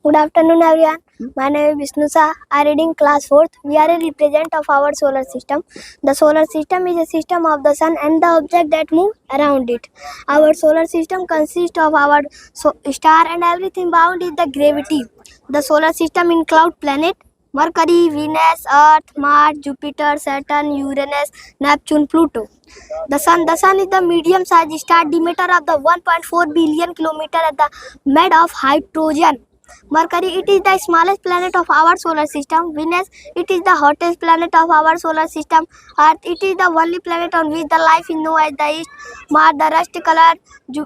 Good afternoon, everyone. My name is Vishnu Shah. I read in class 4th. We are a represent of our solar system. The solar system is a system of the sun and the object that move around it. Our solar system consists of our star and everything bound is the gravity. The solar system includes planet Mercury, Venus, Earth, Mars, Jupiter, Saturn, Uranus, Neptune, Pluto. The sun is the medium-sized star diameter of the 1.4 billion kilometer at the made of hydrogen. Mercury, it is the smallest planet of our solar system. Venus, it is the hottest planet of our solar system. Earth, it is the only planet on which the life is known as the east. Mars, the rust color is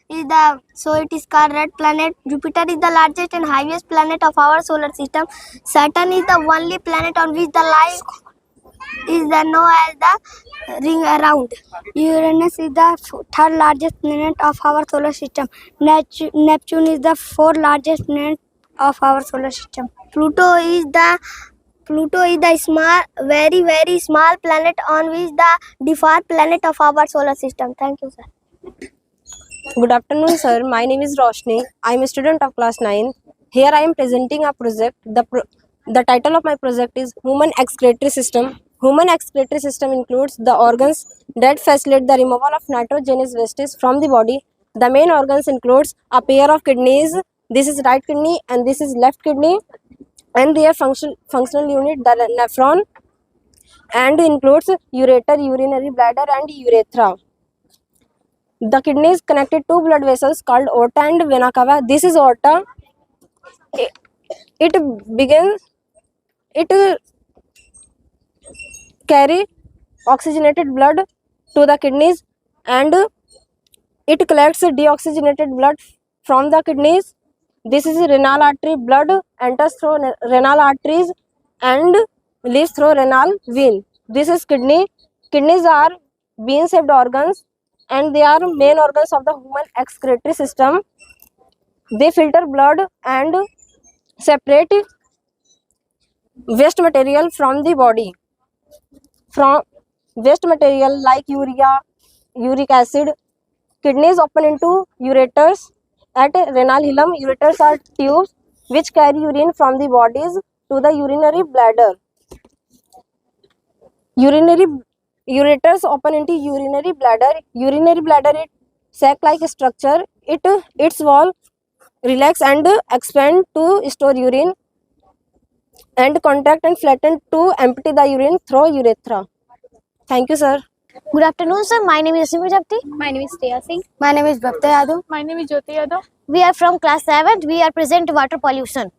it is called red planet. Jupiter is the largest and highest planet of our solar system. Saturn is the only planet on which the life is known as the ring around. Uranus is the third largest planet of our solar system. Neptune is the fourth largest planet of our solar system. Pluto is the small, very very small planet on which the dwarf planet of our solar system. Thank you, sir. Good afternoon, sir. My name is Roshni. I am a student of class 9. Here I am presenting a project. The title of my project is Human Excretory System. Human excretory system includes the organs that facilitate the removal of nitrogenous wastes from the body. The main organs includes a pair of kidneys. This is right kidney and this is left kidney, and their functional unit, the nephron, and includes ureter, urinary bladder, and urethra. The kidney is connected to blood vessels called aorta and vena cava. This is aorta. It carry oxygenated blood to the kidneys, and it collects deoxygenated blood from the kidneys. This is renal artery. Blood enters through renal arteries and leaves through renal vein. This is kidney. Kidneys are bean-shaped organs and they are main organs of the human excretory system. They filter blood and separate waste material from the body. From waste material like urea, uric acid, kidneys open into ureters at renal hilum. Ureters are tubes which carry urine from the bodies to the urinary bladder. Ureters open into urinary bladder. Urinary bladder is sac-like structure. Its wall relax and expand to store urine and contract and flatten to empty the urine through urethra. Thank you, sir. Good afternoon, sir. My name is Yasim Japti. My name is Teya Singh. My name is Bhavta Yadav. My name is Jyoti Yadav. We are from class 7th. We are present water pollution.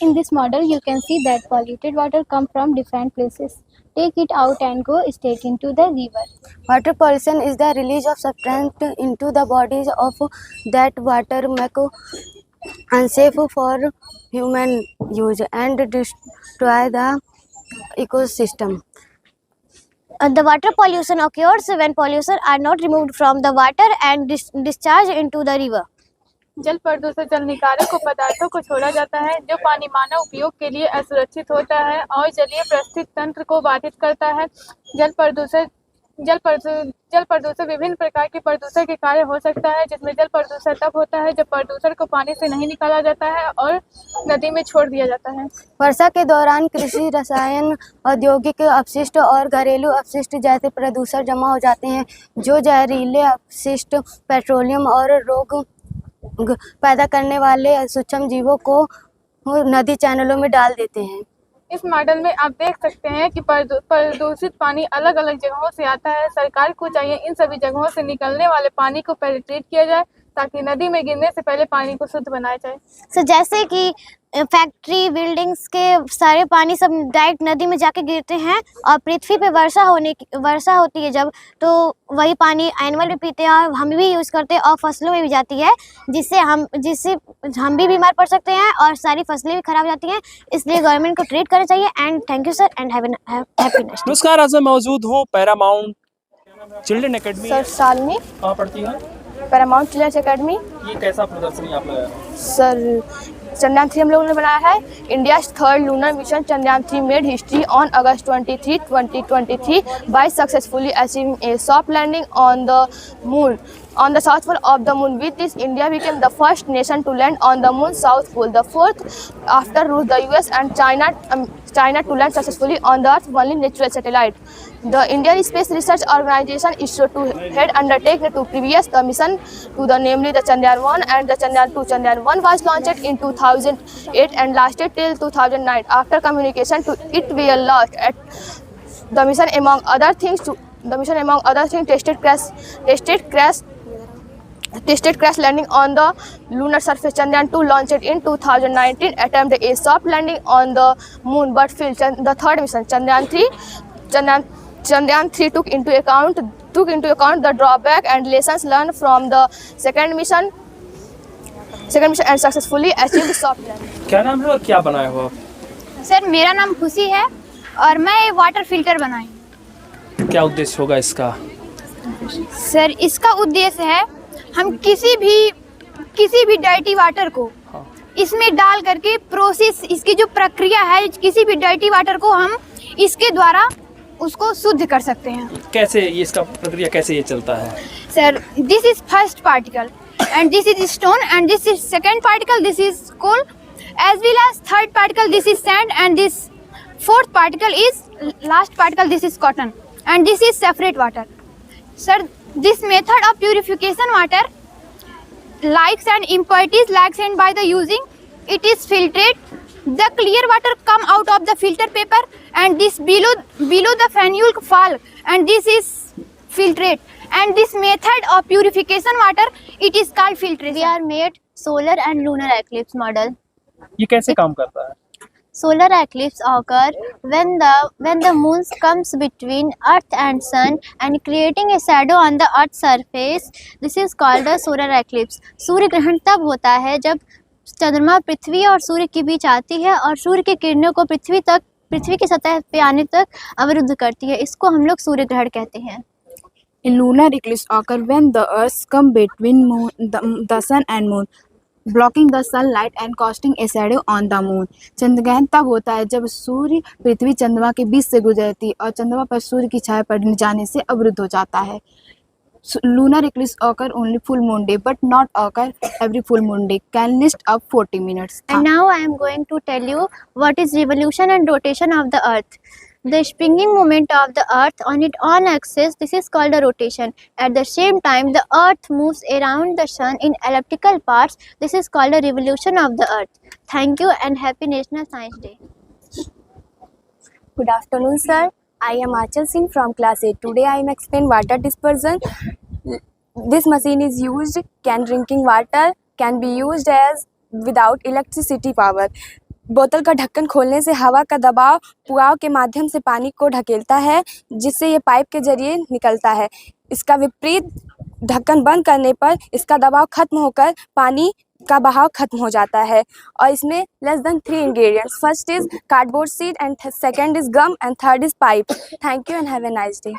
In this model, you can see that polluted water come from different places. Take it out and go straight into the river. Water pollution is the release of substance into the bodies of that water make unsafe for human use and destroy the ecosystem. The water pollution occurs when pollution are not removed from the water and discharged into the river. जल प्रदूषण जल निकारे को पदार्थों को छोड़ा जाता है जो पानी मानव उपयोग के लिए असुरक्षित होता है और जलीय पारिस्थितिक तंत्र को बाधित करता है। जल प्रदूषण विभिन्न प्रकार के प्रदूषण के कार्य हो सकता है, जिसमें जल प्रदूषण तब होता है जब प्रदूषण को पानी से नहीं निकाला जाता है और नदी में छोड़ दिया जाता है। वर्षा के दौरान कृषि, रसायन, औद्योगिक अपशिष्ट और घरेलू अपशिष्ट जैसे प्रदूषण जमा हो जाते हैं जो जहरीले अपशिष्ट, पेट्रोलियम और रोग पैदा करने वाले सूक्ष्म जीवों को नदी चैनलों में डाल देते हैं। इस मॉडल में आप देख सकते हैं कि प्रदूषित पानी अलग अलग जगहों से आता है। सरकार को चाहिए इन सभी जगहों से निकलने वाले पानी को पहले ट्रीट किया जाए ताकि नदी में गिरने से पहले पानी को शुद्ध बनाया जाए। सो जैसे कि फैक्ट्री, बिल्डिंग्स के सारे पानी सब डायरेक्ट नदी में जाके गिरते हैं और पृथ्वी पे वर्षा होती है जब, तो वही पानी एनिमल भी पीते हैं और हम भी यूज़ करते हैं और फसलों में भी जाती है, जिससे हम भी बीमार पड़ सकते हैं और सारी फसलें भी खराब जाती हैं। इसलिए गवर्नमेंट को ट्रीट करना चाहिए। And thank you sir and happy next. नमस्कार, आज मैं मौजूद हूँ Paramount Children Academy. Sir Shalini कहाँ पढ़ती हैं? Paramount children's Academy. ये कैसा प्रदर्शनी आप लगाया? सर चंद्रयान 3 हम लोगों ने बनाया है। India third lunar mission Chandrayaan 3 made history on August 23, 2023 by successfully achieving a soft landing on the moon on the south pole of the moon. With this, India became the first nation to land on the moon's south pole, the fourth after Russia, the US and China to land successfully on the Earth's only natural satellite. The Indian Space Research Organization ISRO had undertaken to previous the mission to the namely the Chandrayaan 1 and the Chandrayaan 2. Chandrayaan 1 was launched in 2008 and lasted till 2009. After communication to it were lost at the mission among other things tested crash landing on the lunar surface. Chandrayaan 2 launched in 2019 attempted a soft landing on the moon but failed. The third mission Chandrayaan 3 took into account the drawback and lessons learned from the second mission and successfully achieved soft landing. क्या नाम है और क्या बनाए हो आप? Sir मेरा नाम खुशी है और मैं वाटर फिल्टर बनाई। क्या उद्देश्य होगा इसका? सर इसका उद्देश्य है हम किसी भी डर्टी वाटर को इसमें डाल करके प्रोसेस इसकी जो प्रक्रिया है किसी भी डर्टी वाटर को हम इसके द्वारा उसको शुद्ध कर सकते हैं। कैसे ये इसका प्रक्रिया कैसे ये चलता है? Sir this is first particle and this is stone and this is second particle this is coal as well as third particle this is sand and this fourth particle is last particle this is cotton and this is separate water. Sir, this method of purification water likes and impurities likes and by the using it is filtered. The clear water come out of the filter paper and this below the phenol fall and this is filtrate and this method of purification water it is called filtration. We are made solar and lunar eclipse model. ये कैसे काम करता है? Solar eclipse occur when the moon comes between Earth and Sun and creating a shadow on the Earth's surface. This is called a solar eclipse. सूर्य ग्रहण तब होता है जब चंद्रमा पृथ्वी और सूर्य के बीच आती है और सूर्य की किरणों को पृथ्वी की सतह पे आने तक अवरुद्ध करती है। इसको हम लोग सूर्य ग्रहण कहते हैं। A lunar eclipse occur when the Earth come between the Sun and Moon, blocking the sunlight and casting a shadow on the moon. चंद्रग्रहण तब होता है जब सूर्य पृथ्वी चंद्रमा के बीच से गुजरती और चंद्रमा पर सूर्य की छाया पड़ जाने से अवरुद्ध हो जाता है। Lunar eclipse occur only full moon day but not occur every full moon day. Can list up 40 minutes. And now I am going to tell you what is revolution and rotation of the Earth. The springing moment of the Earth on its own axis, this is called a rotation. At the same time, the Earth moves around the Sun in elliptical paths. This is called a revolution of the Earth. Thank you and happy National Science Day. Good afternoon, sir. I am Achal Singh from class 8. Today I am explain water dispersion. This machine is used, can drinking water can be used as without electricity power. बोतल का ढक्कन खोलने से हवा का दबाव पुआव के माध्यम से पानी को ढकेलता है जिससे ये पाइप के जरिए निकलता है। इसका विपरीत ढक्कन बंद करने पर इसका दबाव खत्म होकर पानी का बहाव खत्म हो जाता है और इसमें less than 3 ingredients. First is cardboard sheet and second is gum and third is pipe. Thank you and have a nice day.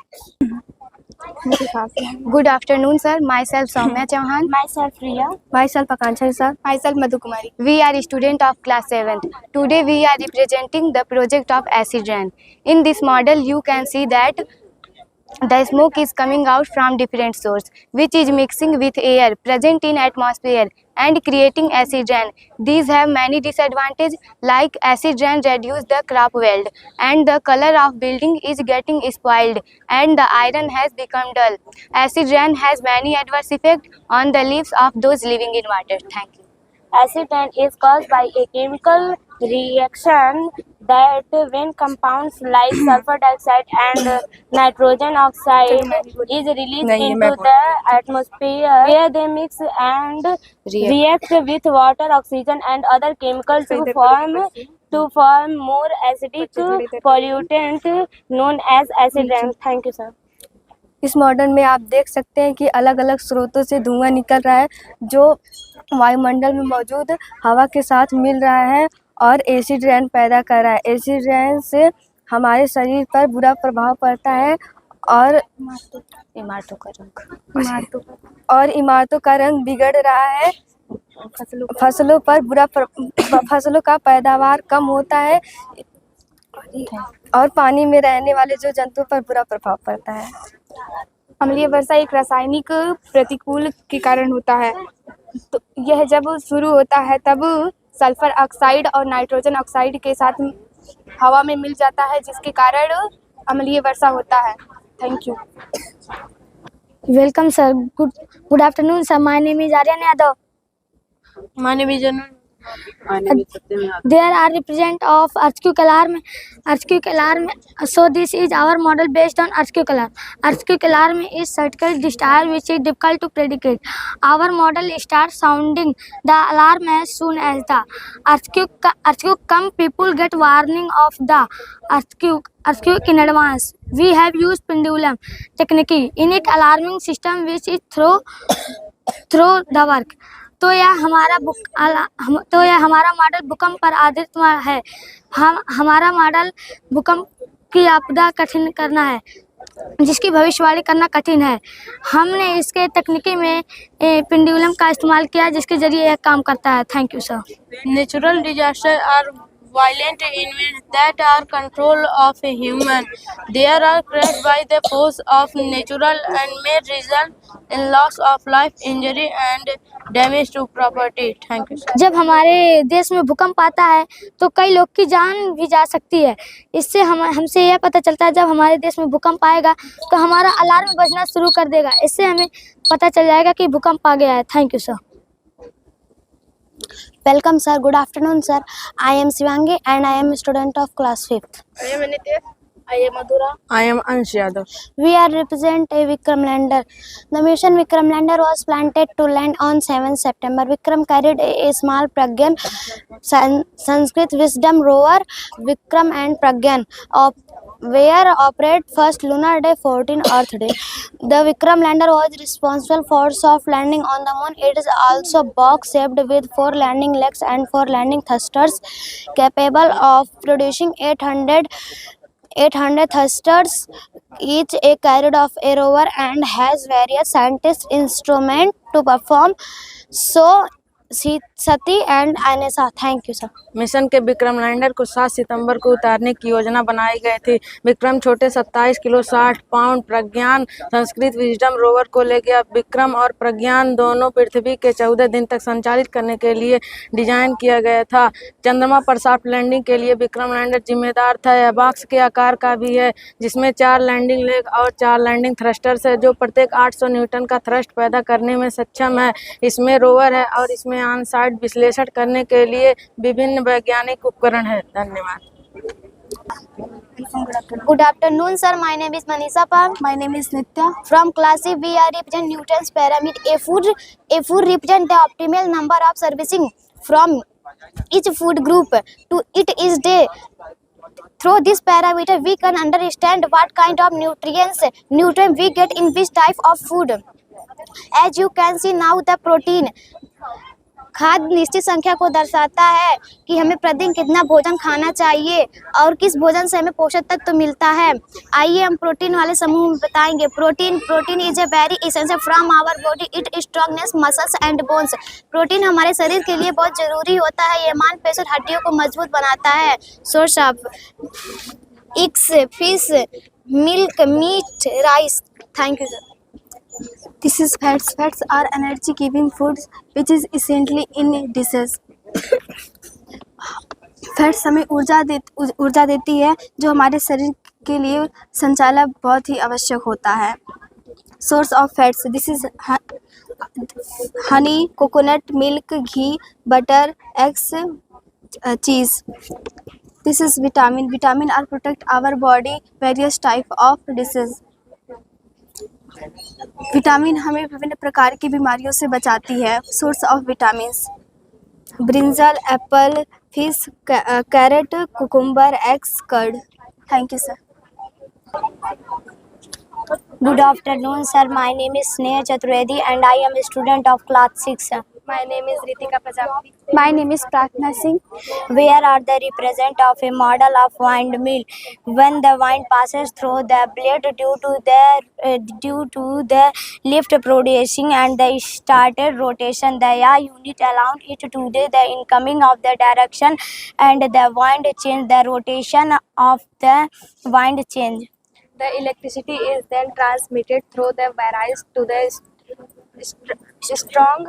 Good afternoon, sir. Myself Soumya Chauhan. Myself Riya. Myself Akanksha sir. Myself Madhu Kumari. We are student of class 7th. Today we are representing the project of acid rain. In this model you can see that the smoke is coming out from different source which is mixing with air present in atmosphere and creating acid rain. These have many disadvantages like acid rain reduce the crop yield and the color of building is getting spoiled and the iron has become dull. Acid rain has many adverse effects on the lives of those living in water. Thank you. Acid rain is caused by a chemical reaction that when compounds like sulfur dioxide and nitrogen oxide is released into the atmosphere where they mix and react with water, oxygen and other chemicals to form more acidic pollutant known as acid rain. Thank you, sir. इस model में आप देख सकते हैं कि अलग अलग स्रोतों से धुआं निकल रहा है जो वायुमंडल में मौजूद हवा के साथ मिल रहा है और एसिड रेन पैदा कर रहा है। एसिड रेन से हमारे शरीर पर बुरा प्रभाव पड़ता है और इमारतों का रंग बिगड़ रहा है फसलों पर फसलों का पैदावार कम होता है और पानी में रहने वाले जो जंतुओं पर बुरा प्रभाव पड़ता है। अम्लीय वर्षा एक रासायनिक प्रतिकूल के कारण होता है। तो यह जब शुरू होता है तब सल्फर ऑक्साइड और नाइट्रोजन ऑक्साइड के साथ हवा में मिल जाता है, जिसके कारण अम्लीय वर्षा होता है। Thank you. Welcome, sir. Good afternoon, sir. My name is Aryan Yadav. My name is Janu. There are represent of earthquake alarm. Earthquake alarm. So this is our model based on earthquake alarm. Earthquake alarm is circular discharge which is difficult to predict. Our model starts sounding the alarm as soon as the earthquake come. People get warning of the earthquake in advance. We have used pendulum technique in it alarming system which is through the work. तो यह हमारा model भूकंप पर आधारित है। हमारा model भूकंप की आपदा कठिन करना है, जिसकी भविष्यवाणी करना कठिन है। हमने इसके तकनीकी में पेंडुलम का इस्तेमाल किया, जिसके जरिए यह काम करता है। Thank you sir. Natural disasters are violent events that are control of a human. They are caused by the force of natural and may result in loss of life, injury and damage to property. Thank you. जब हमारे देश में भूकंप आता है तो कई लोग की जान भी जा सकती है। इससे हमसे यह पता चलता है जब हमारे देश में भूकंप आएगा तो हमारा अलार्म बजना शुरू कर देगा। इससे हमें पता चल जाएगा कि भूकंप आ गया है। Thank you sir. Welcome, sir. Good afternoon, sir. I am Shivangi and I am a student of class 5th. I am Anitya. I am Madhura. I am Ansh Yadav. We are represent a Vikram lander. The mission Vikram lander was planted to land on 7th September. Vikram carried a small Pragyan, Sanskrit wisdom rover Vikram and Pragyan were operate first lunar day, 14 Earth day. The Vikram lander was responsible for soft landing on the moon. It is also box shaped with 4 landing legs and 4 landing thrusters, capable of producing 800 thrusters each a carried of a rover, and has various scientist instrument to perform so Sati and Anessa. Thank you, sir. Mission के Vikram lander को 7 सितंबर को उतारने की योजना बनाई गई थी। विक्रम छोटे 27 किलो 60 पाउंड प्रज्ञान संस्कृत विजडम रोवर को ले गया। विक्रम और प्रज्ञान दोनों पृथ्वी के 14 दिन तक संचालित करने के लिए डिजाइन किया गया था। चंद्रमा पर सॉफ्ट लैंडिंग के लिए विक्रम लैंडर जिम्मेदार था। यह बॉक्स के आकार का भी है, जिसमें 4 लैंडिंग लेग और 4 लैंडिंग थ्रस्टर्स है, जो प्रत्येक 800 न्यूटन का थ्रस्ट पैदा करने में सक्षम है। इसमें रोवर है और इसमें ऑन साइट विश्लेषण करने के लिए विभिन्न वैज्ञानिक उपकरण है। धन्यवाद। Good afternoon, sir. My name is Manisha Pam. My name is Nitya. From class C, we are represent Newton's pyramid. A food represent the optimal number of servicing from each food group to it is day. Through this parameter, we can understand what kind of nutrients we get in which type of food. As you can see now, the protein खाद्य निश्चित संख्या को दर्शाता है कि हमें प्रतिदिन कितना भोजन खाना चाहिए और किस भोजन से हमें पोषक तत्व मिलता है। आइए हम प्रोटीन वाले समूह में बताएंगे। Protein is a very essential from our body. It strongness muscles and bones. Protein हमारे शरीर के लिए बहुत जरूरी होता है। यह मांसपेशी और हड्डियों को मजबूत बनाता है। Source of eggs, fish, milk, meat, rice. Thank you sir. This is fats. Fats are energy giving foods which is essentially in dishes. Fats हमें ऊर्जा देती है, जो हमारे शरीर के लिए संचालन बहुत ही आवश्यक होता है। Source of fats, this is honey, coconut milk, ghee, butter, eggs, cheese. This is vitamin. Vitamin are protect our body various type of disease. Vitamin हमें विभिन्न प्रकार की बीमारियों से बचाती है। Source of vitamins, brinjal, apple, fish, carrot, cucumber, eggs, curd. Thank you sir. Good afternoon, sir. My name is Sneha Chaturvedi and I am a student of class 6. My name is Ritika Prajapati. My name is Prakna Singh. Where are the represent of a model of windmill? When the wind passes through the blade due to the lift producing and the started rotation, the air unit allowed it to do the incoming of the direction and the wind change. The rotation of the wind change. The electricity is then transmitted through the wires to the strong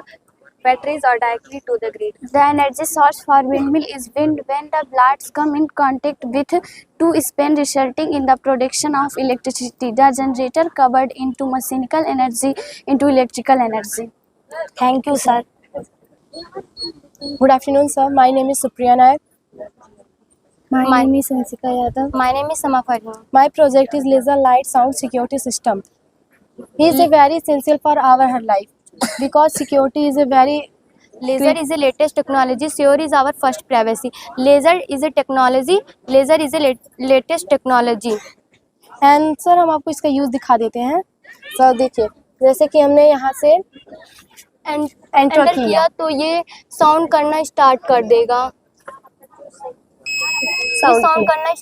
batteries or directly to the grid. The energy source for windmill is wind. When the blades come in contact with two spins, resulting in the production of electricity, the generator converts into mechanical energy into electrical energy. Thank you, sir. Good afternoon, sir. My name is Supriya Nayak. My name is Hansika Yadav. My name is Sama Farma. My project is laser light sound security system. It is a very essential for our life because security is a very Laser is the latest technology. Secure is our first privacy. Laser is a technology. Laser is a latest technology. And sir हम आपको इसका use दिखा देते हैं। Sir देखिए, जैसे कि हमने यहाँ से एंटर किया तो ये साउंड करना स्टार्ट कर देगा। साउंड करना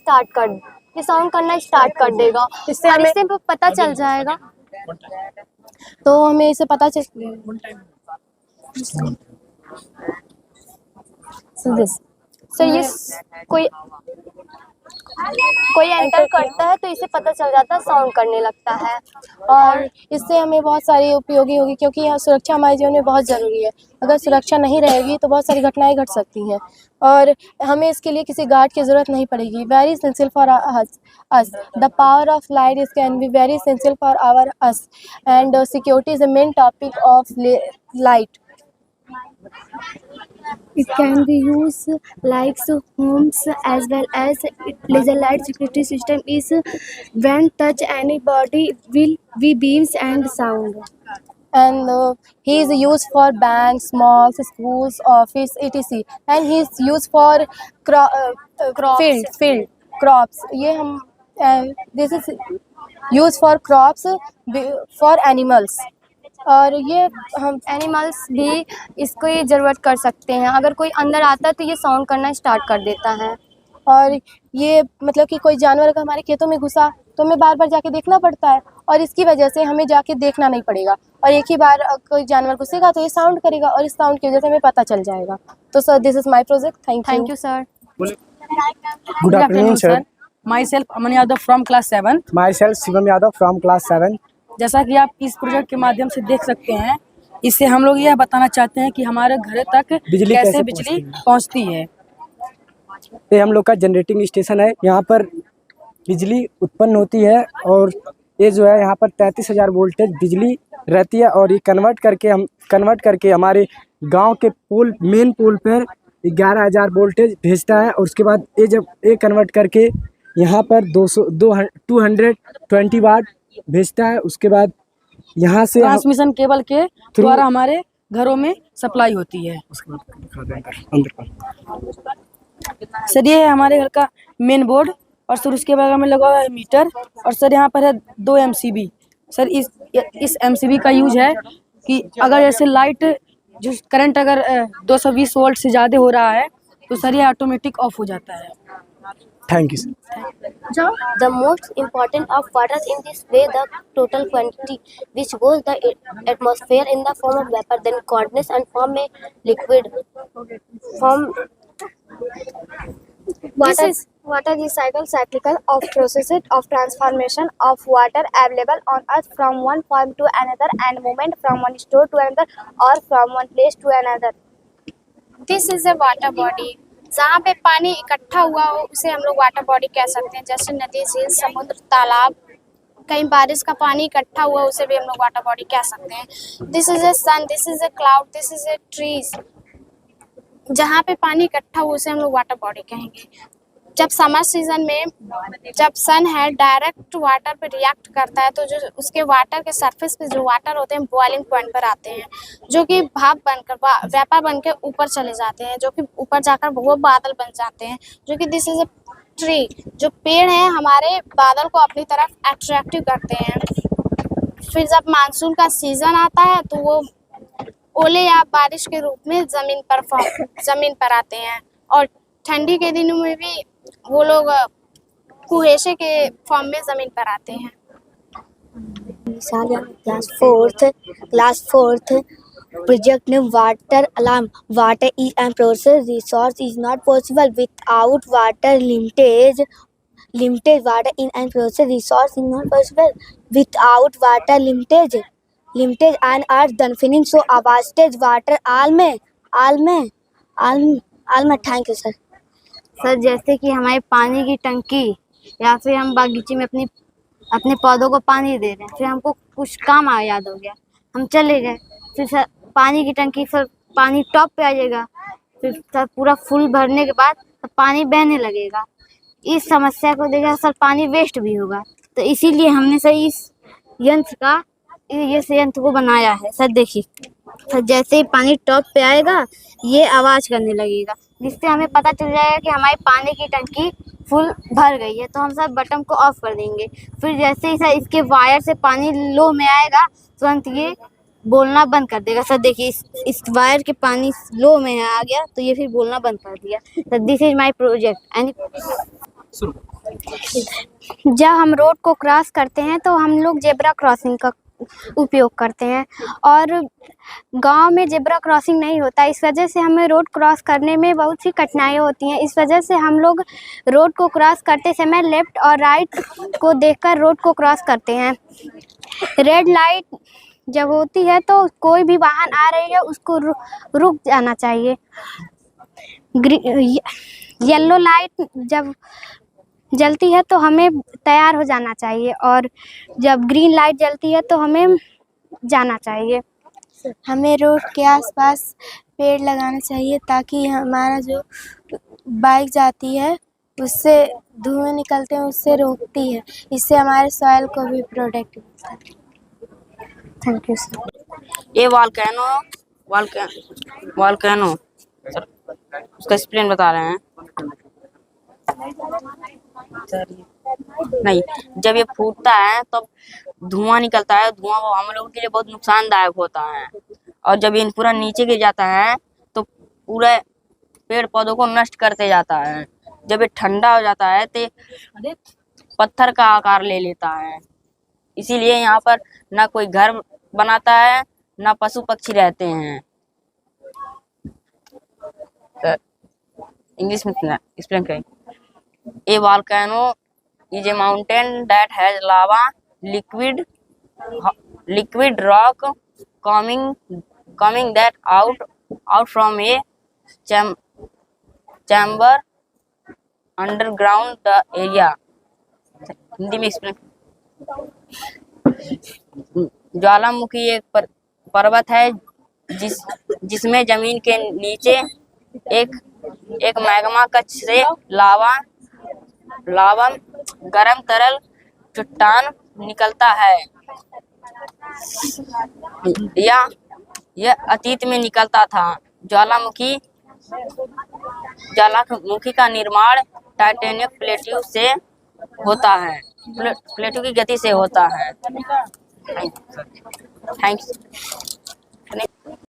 स्टार्ट कर देगा। इससे और हमें इससे पता चल जाएगा। तो हमें इसे पता चल सर ये कोई एंटर करता है तो इसे पता चल जाता है, साउंड करने लगता है। और इससे हमें बहुत सारी उपयोगी होगी क्योंकि यहाँ सुरक्षा हमारे जीवन में बहुत ज़रूरी है। अगर सुरक्षा नहीं रहेगी तो बहुत सारी घटनाएं घट सकती हैं और हमें इसके लिए किसी गार्ड की ज़रूरत नहीं पड़ेगी। Very essential for us the power of light is can be very essential for our us and security is the main topic of light. It can be used like homes as well as laser light security system is when touch anybody will be beams and sound. And he is used for banks, malls, schools, office, etc. And he is used for field crops. ये हम this is used for crops for animals. और ये हम animals भी इसको ये ज़रूरत कर सकते हैं। अगर कोई अंदर आता है तो ये साउंड करना स्टार्ट कर देता है। और ये मतलब कि कोई जानवर अगर हमारे खेतों में घुसा तो हमें बार बार जाके देखना पड़ता है और इसकी वजह से हमें जाके देखना नहीं पड़ेगा और एक ही बार कोई जानवर घुसेगा तो ये साउंड करेगा और इस साउंड की वजह से हमें पता चल जाएगा। तो sir this is my project. Thank you sir. Good afternoon, sir. Myself Aman Yadav from class 7. Myself Shivam Yadav from class 7. जैसा कि आप इस प्रोजेक्ट के माध्यम से देख सकते हैं, इससे हम लोग यह बताना चाहते हैं कि हमारे घर तक कैसे बिजली पहुंचती है। ये हम लोग का जनरेटिंग स्टेशन है। यहाँ पर बिजली उत्पन्न होती है और ये जो है यहाँ पर 33,000 वोल्टेज बिजली रहती है और ये कन्वर्ट करके हमारे गांव के मेन पोल पर 11,000 वोल्टेज भेजता है और उसके बाद ये जब ये कन्वर्ट करके यहाँ पर 220 वाट भेजता है। उसके बाद यहाँ से ट्रांसमिशन केबल के द्वारा हमारे घरों में सप्लाई होती है। सर ये है हमारे घर का मेन बोर्ड और सर उसके बगल में लगा हुआ है मीटर और सर यहाँ पर है 2 MCB। सर इस MCB का यूज है कि अगर जैसे लाइट जो करंट अगर 220 वोल्ट से ज़्यादा हो रहा है तो सर ये ऑटोमेटिक ऑफ हो जाता है। Thank you, sir. The most important of water in this way the total quantity which goes the atmosphere in the form of vapor, then condensed and form a liquid. Water is cyclical of process of transformation of water available on earth from one form to another and movement from one store to another or from one place to another. This is a water body. जहाँ पे पानी इकट्ठा हुआ हो उसे हम लोग water body कह सकते हैं, जैसे नदी, झील, समुद्र, तालाब। कहीं बारिश का पानी इकट्ठा हुआ उसे भी हम लोग वाटर बॉडी कह सकते हैं। This is a sun, this is a cloud, this is a trees. जहाँ पे पानी इकट्ठा हुआ उसे हम लोग वाटर बॉडी कहेंगे। जब समर सीजन में जब सन है डायरेक्ट वाटर पे रिएक्ट करता है तो जो उसके वाटर के सरफेस पे जो वाटर होते हैं बॉइलिंग पॉइंट पर आते हैं, जो कि भाप बनकर वेपर बनकर ऊपर चले जाते हैं, जो कि ऊपर जाकर वो बादल बन जाते हैं, जो कि दिस इज अ ट्री। जो पेड़ हैं हमारे बादल को अपनी तरफ अट्रैक्टिव करते हैं। फिर जब मानसून का सीजन आता है तो ओले या बारिश के रूप में जमीन पर आते हैं, और ठंडी के दिनों में भी वो लोग कुहेसे के फॉर्म में जमीन पर आते हैं। Class fourth project name water alarm. Water is a process resource is not possible without water. Limited water in a process resource is not possible without water. Limited and earth done finish so wastage water all में thank you sir. Sir जैसे कि हमारे पानी की टंकी या फिर हम बागीचे में अपने पौधों को पानी दे रहे हैं, फिर हमको कुछ काम याद हो गया, हम चले गए, फिर सर पानी की टंकी फिर पानी टॉप पे आ जाएगा, फिर सर पूरा फुल भरने के बाद सर पानी बहने लगेगा। इस समस्या को देखा सर पानी वेस्ट भी होगा, तो इसीलिए हमने सर इस यंत्र को बनाया है। सर देखिए, सर जैसे ही पानी टॉप पे आएगा ये आवाज़ करने लगेगा, जिससे हमें पता चल जाएगा कि हमारी पानी की टंकी फुल भर गई है, तो हम सर बटन को ऑफ कर देंगे। फिर जैसे ही सर इसके वायर से पानी लो में आएगा तुरंत ये बोलना बंद कर देगा। सर देखिए, इस वायर के पानी लो में आ गया तो ये फिर बोलना बंद कर दिया। Sir this is my project. And जब हम रोड को क्रॉस करते हैं तो हम लोग जेब्रा क्रॉसिंग का उपयोग करते हैं, और गांव में जेब्रा क्रॉसिंग नहीं होता, इस वजह से हमें रोड क्रॉस करने में बहुत सी कठिनाइयाँ होती हैं। इस वजह से हम लोग रोड को क्रॉस करते समय लेफ़्ट और राइट को देखकर रोड को क्रॉस करते हैं। रेड लाइट जब होती है तो कोई भी वाहन आ रही है उसको रुक जाना चाहिए। येलो लाइट जब जलती है तो हमें तैयार हो जाना चाहिए, और जब ग्रीन लाइट जलती है तो हमें जाना चाहिए। हमें रोड के आसपास पेड़ लगाना चाहिए ताकि हमारा जो बाइक जाती है उससे धुएं निकलते हैं, उससे रोकती है, इससे हमारे सॉइल को भी प्रोटेक्ट मिलता है। Thank you sir. ये वॉल्केनो सर उसका एक्सप्लेन बता रहे हैं। नहीं, जब ये फूटता है तब धुआं निकलता है, धुआं वो हम लोगों के लिए बहुत नुकसानदायक होता है, और जब ये पूरा नीचे गिर जाता है तो पूरे पेड़ पौधों को नष्ट करते जाता है। जब ये ठंडा हो जाता है तो पत्थर का आकार ले लेता है, इसीलिए यहाँ पर ना कोई घर बनाता है ना पशु पक्षी रहते हैं। इंग्लिश में एक्सप्लेन करें। A volcano is a mountain that has lava, liquid rock coming that out from a chamber underground the area। Hindi में एक्सप्लेन। ज्वालामुखी एक पर्वत है जिसमें जमीन के नीचे एक मैग्मा कक्ष से लावा गरम तरल चट्टान निकलता है। यह अतीत में निकलता था। ज्वालामुखी का निर्माण टाइटेनियम प्लेटों से होता है, प्लेटों की गति से होता है। थैंक्स।